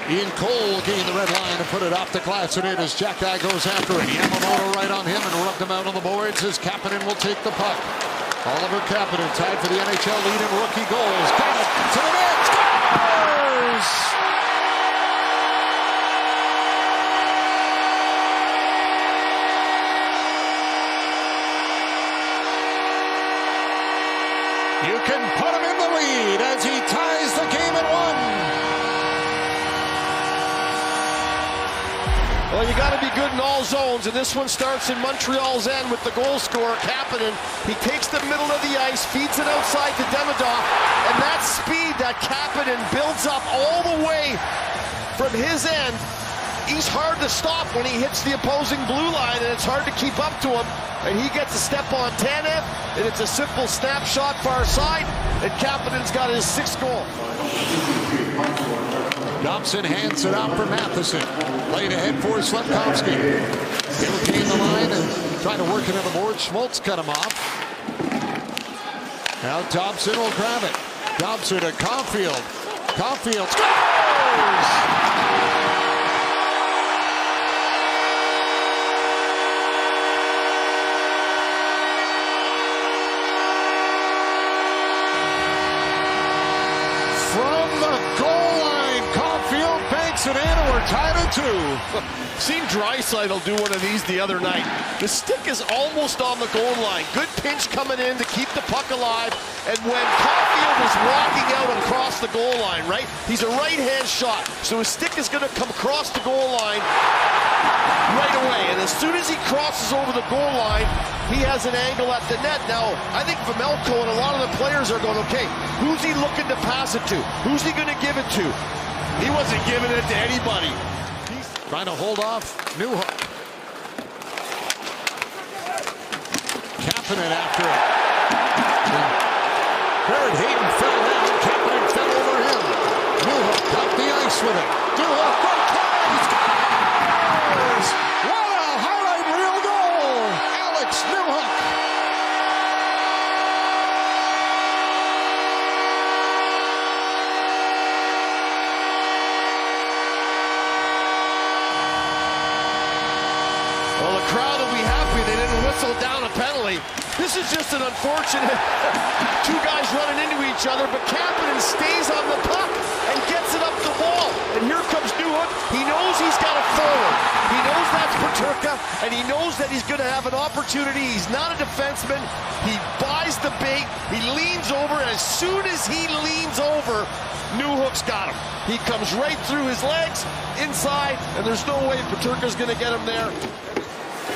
Ian Cole gained the red line and put it off the glass, and it as Jack-Eye goes after it. Yamamoto right on him and rubbed him out on the boards as Kapanen will take the puck. Oliver Kapanen tied for the NHL lead in rookie goals. Got it to the net. Scores! You can put him in the lead as he ties the game at 1. Well, you got to be good in all zones, and this one starts in Montreal's end with the goal scorer, Kapanen. He takes the middle of the ice, feeds it outside to Demidov, and that speed that Kapanen builds up all the way from his end, he's hard to stop when he hits the opposing blue line, and it's hard to keep up to him. And he gets a step on Tanev, and it's a simple snapshot far side, and Kapanen's got his 6th goal. Dobson hands it out for Matheson. Played ahead for Slepkovsky. He'll gain the line and try to work it on the board. Schmaltz cut him off. Now Dobson will grab it. Dobson to Caulfield. Caulfield scores! It in, and we're tied at 2. Seen Draisaitl do one of these the other night. The stick is almost on the goal line. Good pinch coming in to keep the puck alive. And when Caulfield is walking out across the goal line, right? He's a right-hand shot, so his stick is going to come across the goal line right away. And as soon as he crosses over the goal line, he has an angle at the net. Now, I think Vejmelka and a lot of the players are going, okay, who's he looking to pass it to? Who's he going to give it to? He wasn't giving it to anybody. He's trying to hold off Newhook. Kapanen after it. Jared Hayden fell down. Kapanen fell over him. Newhook got the ice with it. Newhook, great catch! Scores! What a highlight reel goal! Alex Newhook. Well, the crowd will be happy they didn't whistle down a penalty. This is just an unfortunate 2 guys running into each other, but Kapanen stays on the puck and gets it up the wall. And here comes Newhook. He knows he's got a forward. He knows that's Peterka, and he knows that he's going to have an opportunity. He's not a defenseman. He buys the bait. He leans over. As soon as he leans over, Newhook's got him. He comes right through his legs, inside, and there's no way Peterka's going to get him there.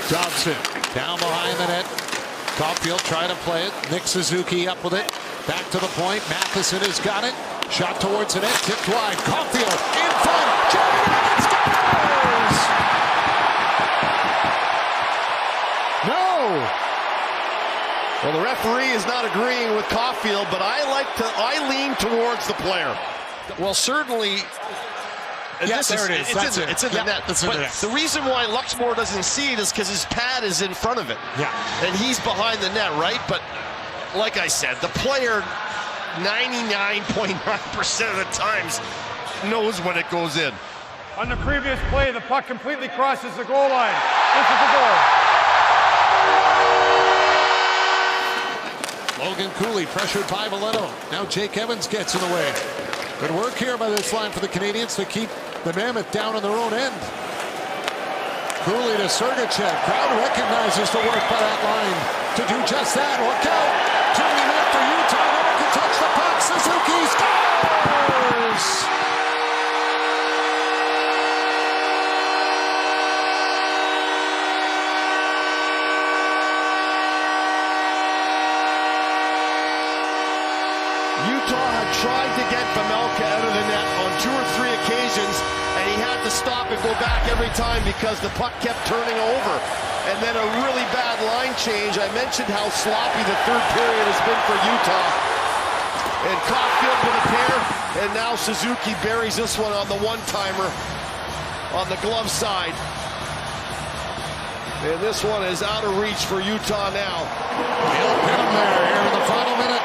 Dobson down behind the net. Caulfield trying to play it. Nick Suzuki up with it. Back to the point. Matheson has got it. Shot towards the net. Tipped wide. Caulfield in front. Jordan scores! No! Well, the referee is not agreeing with Caulfield, but I lean towards the player. Well, certainly. Yes, there it is. It's in the net. But the reason why Luxmore doesn't see it is because his pad is in front of it. Yeah. And he's behind the net, right? But like I said, the player 99.9% of the times knows when it goes in. On the previous play, the puck completely crosses the goal line. This is the goal. Logan Cooley pressured by Valeno. Now Jake Evans gets in the way. Good work here by this line for the Canadians to keep the Mammoth down on their own end. Cooley to Sergachev. Crowd recognizes the work by that line to do just that. Look out. Turning up for Utah. No one can touch the puck. Suzuki scores! Utah had tried to get Vejmelka out of the net on 2 or 3 occasions, and he had to stop and go back every time because the puck kept turning over. And then a really bad line change. I mentioned how sloppy the 3rd period has been for Utah. And Caulfield with a pair, and now Suzuki buries this one on the one-timer on the glove side. And this one is out of reach for Utah now. He'll pin him there here in the final minute.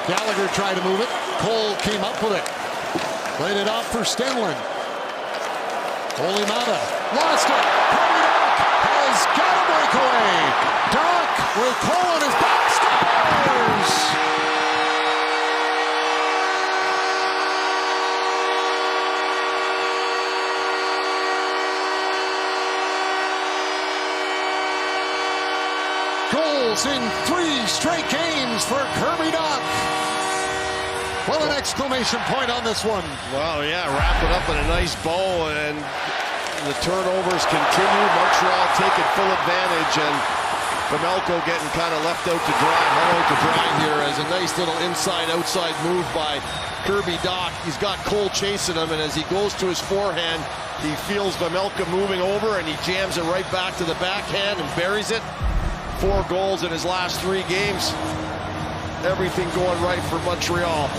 Gallagher tried to move it. Cole came up with it. Played it off for Stenlund. Olimata lost it. Kirby Dach has got a breakaway. Dach with Cole on his back, scores! Goals in 3 straight games for Kirby Dach. Well, an exclamation point on this one. Well, yeah, wrap it up in a nice bow, and the turnovers continue. Montreal taking full advantage, and Vejmelka getting kind of left out to dry, hung out to dry here as a nice little inside-outside move by Kirby Dach. He's got Cole chasing him, and as he goes to his forehand, he feels Vejmelka moving over, and he jams it right back to the backhand and buries it. 4 goals in his last 3 games. Everything going right for Montreal.